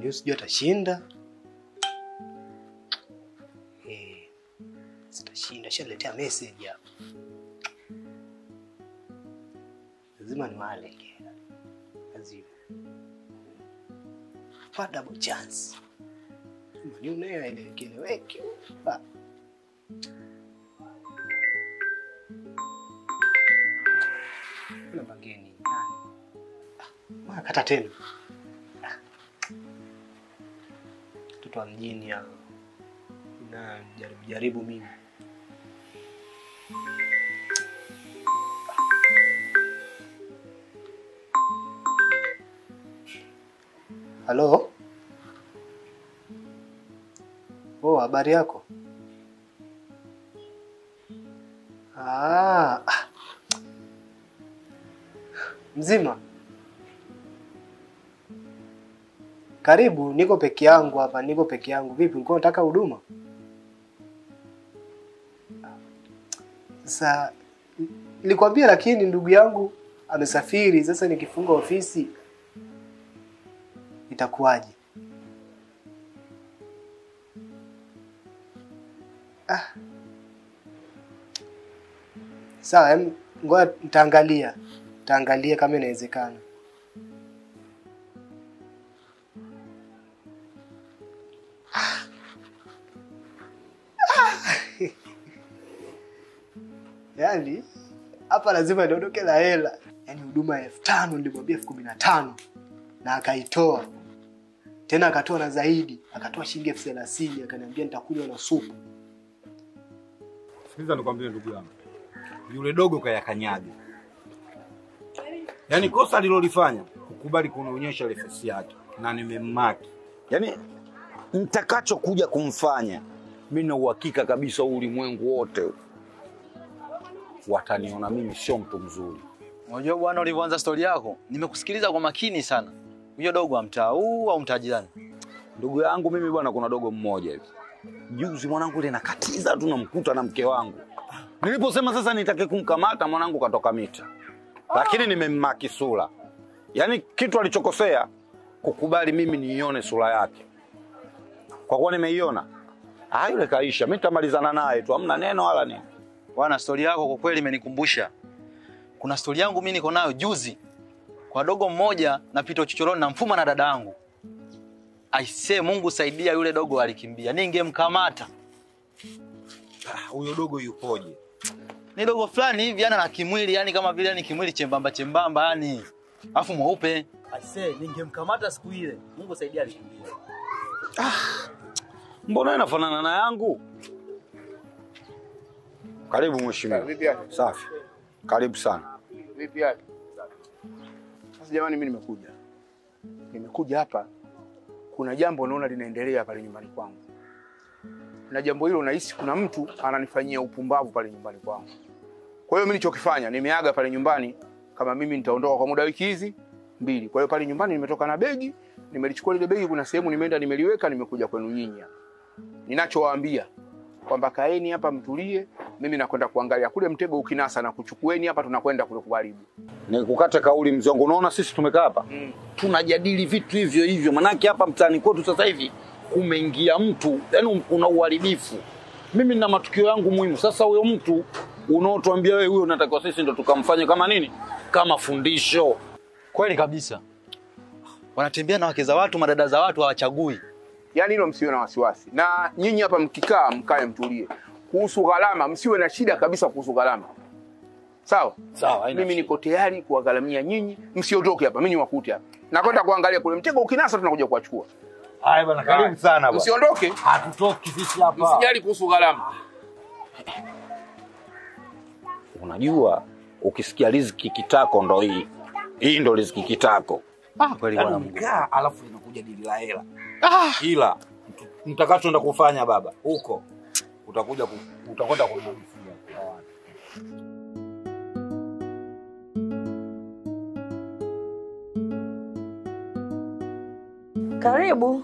Man U sijui atashinda. Sitashinda, shaletea message hapa. Lazima ni wale kile. Lazima. For double chance. Man U nayo ile kile weki. Kuna bageni nani? Kata tena. Mtoto wa mjini ya na jaribu mimi. Halo? Oh, habari yako? Mzima? Karibu, niko peke yangu hapa, niko peke yangu. Vipi, ulikuwa unataka huduma? Sasa nilikwambia, lakini ndugu yangu amesafiri, sasa nikifunga ofisi itakuwaje? Sawa, ngoja nitaangalia kama inawezekana. Yaani hapa lazima niondoke na hela. Yaani huduma ya 5,000 nilimwambia 15,000 na akaitoa. Tena akatoa na zaidi, akatoa shilingi 30,000 akaniambia nitakunywa na supu. Sikiliza nikwambie ndugu yangu. Yule dogo kayakanyaga. Yaani kosa alilolifanya kukubali kunionyesha ile face yake na nimemmaki. Yaani nitakacho kuja kumfanya mimi na uhakika kabisa ulimwengu wote wataniona mimi sio mtu mzuri. Unajua bwana, ulivyoanza story yako nimekusikiliza kwa makini sana. Huyo dogo amtaa huu au mtaa jirani? Ndugu yangu mimi bwana, kuna dogo mmoja hivi. Juzi mwanangu ile nakatiza tu namkuta na mke wangu. Niliposema sasa nitake kumkamata mwanangu katoka mita. Lakini nimemmaki sura. Yaani kitu alichokosea kukubali mimi niione sura yake. Kwa kuwa nimeiona, yule kaisha, mimi nitamalizana naye tu, hamna neno wala nini. Bwana, story yako kwa kweli imenikumbusha. Kuna story yangu mimi niko nayo juzi. Kwa dogo mmoja napita uchochoroni na mfuma na dada yangu. Aisee, Mungu saidia, yule dogo alikimbia. Ningemkamata. Huyo dogo yupoje? Ni dogo fulani hivi yana na kimwili, yani kama vile ni kimwili chembamba yani. Afu mweupe. Aisee, ningemkamata siku ile. Mungu saidia alikimbia. Mbona inafanana na yangu? Karibu mheshimiwa. Vipi hali? Safi. Karibu sana. Vipi hali? Sasa jamani, mimi nimekuja hapa. Kuna jambo naona linaendelea pale nyumbani kwangu. Na jambo hilo nahisi kuna mtu ananifanyia upumbavu pale nyumbani kwangu. Kwa hiyo mimi nilichokifanya, nimeaga pale nyumbani kama mimi nitaondoka kwa muda wiki hizi 2. Kwa hiyo pale nyumbani nimetoka na begi, nimelichukua ile begi, kuna sehemu nimeenda nimeliweka, nimekuja kwenu nyinyi. Ninachowaambia kwamba kaeni hapa mtulie, mimi nakwenda kuangalia kule mtego ukinasa na kuchukueni hapa, tunakwenda kule kuharibu. Nikukata kauli mzee wangu, unaona sisi tumekaa hapa tunajadili vitu hivyo hivyo, manake hapa mtaani kwetu sasa hivi kumeingia mtu, yani kuna uharibifu. Mimi nina matukio yangu muhimu. Sasa huyo mtu unaotuambia wewe huyo unatakiwa sisi ndo tukamfanye kama nini? Kama fundisho. Kweli kabisa. Wanatembea na wake za watu, madada za watu hawachagui. Yaani hilo msiwe na wasiwasi. Na nyinyi hapa mkikaa mkae mtulie. Kuhusu gharama msiwe na shida kabisa kuhusu gharama. Sawa? Sawa, mimi niko tayari kuwagharamia nyinyi, msiondoke hapa, mimi niwakute hapa. Nakwenda kuangalia kule mtego ukinasa tunakuja kuachukua. Haya bwana, karibu sana bwana. Msiondoke. Hatutoki sisi hapa. Msijali kuhusu gharama. Unajua ukisikia riziki kitako ndo hii. Hii ndo riziki kitako. Kweli bwana Mungu. Alafu inakuja dili la hela. Ila mtakachoenda kufanya baba huko utakwenda kununua. Karibu.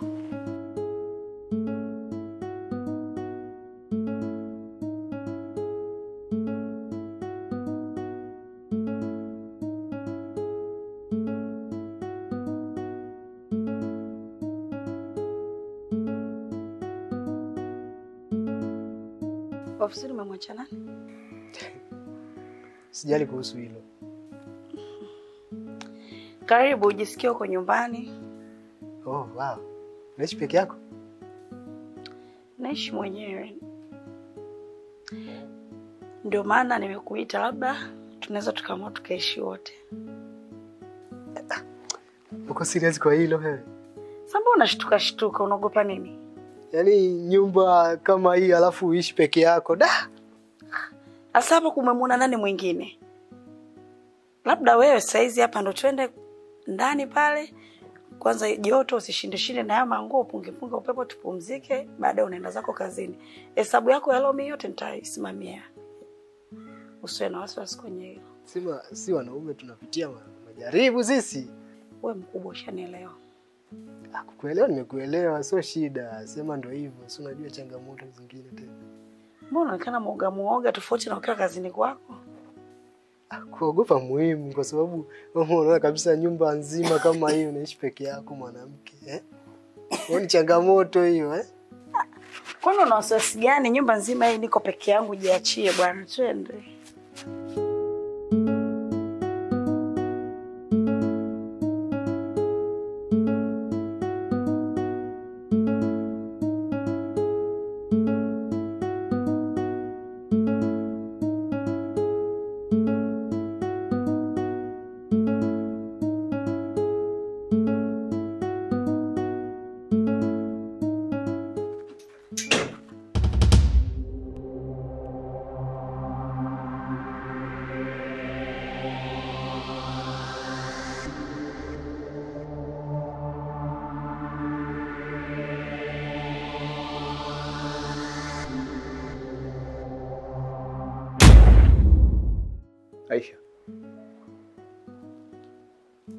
Ofisini umemwacha nani? Sijali kuhusu hilo. Karibu ujisikie uko nyumbani. Oh, wow. Unaishi peke yako? Naishi mwenyewe. Ndio maana nimekuita, labda tunaweza tukaamua tukaishi wote. Uko serious kwa hilo wewe? Sasa unashtuka, unaogopa nini? Yaani nyumba kama hii alafu uishi peke yako. Da. Asa hapa kumemwona nani mwingine? Labda wewe saizi hapa ndo twende ndani pale. Kwanza joto usishinde na haya manguo, punge upepo tupumzike, baadaye unaenda zako kazini. Hesabu yako ya lomi yote nitaisimamia. Usiwe na wasiwasi kwenye hilo. Si wanaume tunapitia majaribu sisi. Wewe mkubwa ushanielewa. Kukuelewa nimekuelewa, sio shida. Sema ndo hivyo, si unajua changamoto zingine tena. Mbona unaonekana muoga tofauti na ukiwa kazini kwako? Kuogopa muhimu kwa sababu wewe unaona kabisa nyumba nzima kama hiyo unaishi peke yako mwanamke, ni changamoto hiyo, Kwani una wasiwasi gani? Nyumba nzima hii niko peke yangu, jiachie bwana, twende. Aisha,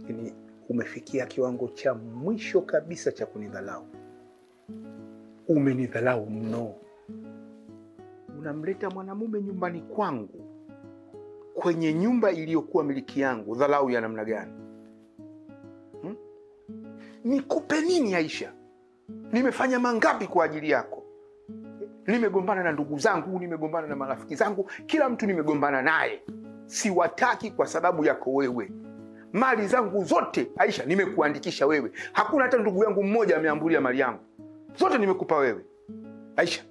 ini umefikia kiwango cha mwisho kabisa cha kunidhalau. Umenidhalau mno. Unamleta mwanamume nyumbani kwangu, kwenye nyumba iliyokuwa miliki yangu. Dhalau ya namna gani? Nikupe nini Aisha? Nimefanya mangapi kwa ajili yako? Nimegombana na ndugu zangu, nimegombana na marafiki zangu, kila mtu nimegombana naye. Siwataki kwa sababu yako wewe. Mali zangu zote Aisha nimekuandikisha wewe. Hakuna hata ndugu yangu mmoja ameambulia mali yangu. Zote nimekupa wewe. Aisha,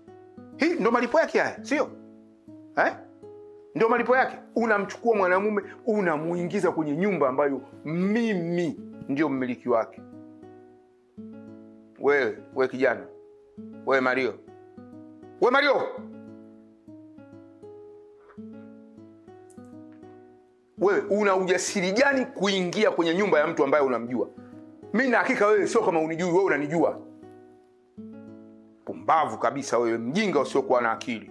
hii ndo malipo yake haya, sio? Ndio malipo yake. Unamchukua mwanamume, unamuingiza kwenye nyumba ambayo mimi ndio mmiliki wake. Wewe kijana. Wewe Mario. Wewe una ujasiri gani kuingia kwenye nyumba ya mtu ambaye unamjua? Mimi na hakika wewe sio kama unijui, wewe unanijua. Pumbavu kabisa wewe, mjinga usiokuwa na akili.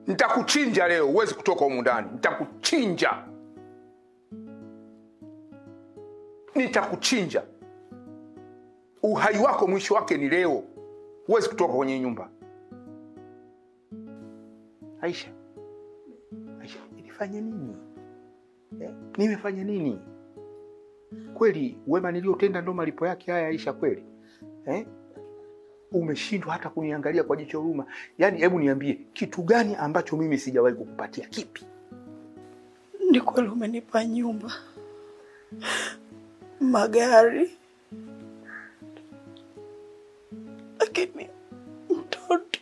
Nitakuchinja leo, uwezi kutoka humu ndani. Nitakuchinja. Uhai wako mwisho wake ni leo. Uwezi kutoka kwenye nyumba. Aisha, nilifanya nini? Nimefanya nini? Kweli wema niliotenda ndo malipo yake haya Aisha kweli? Umeshindwa hata kuniangalia kwa jicho huruma. Yaani hebu niambie, kitu gani ambacho mimi sijawahi kukupatia? Kipi? Ni kweli umenipa nyumba, magari, lakini mtoto.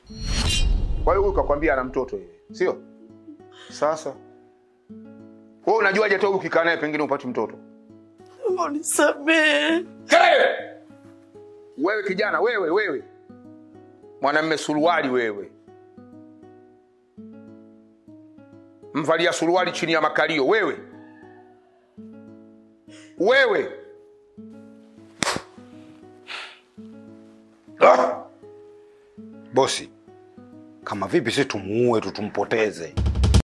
Kwa hiyo ukakwambia ana mtoto yeye, sio? Sasa wewe unajuaje hata ukikaa naye pengine upate mtoto? Unisamehe. Wewe kijana, wewe. Mwanamume suruali wewe. Mvalia suruali chini ya makalio wewe. Bosi, kama vipi sisi tumuue tu tumpoteze?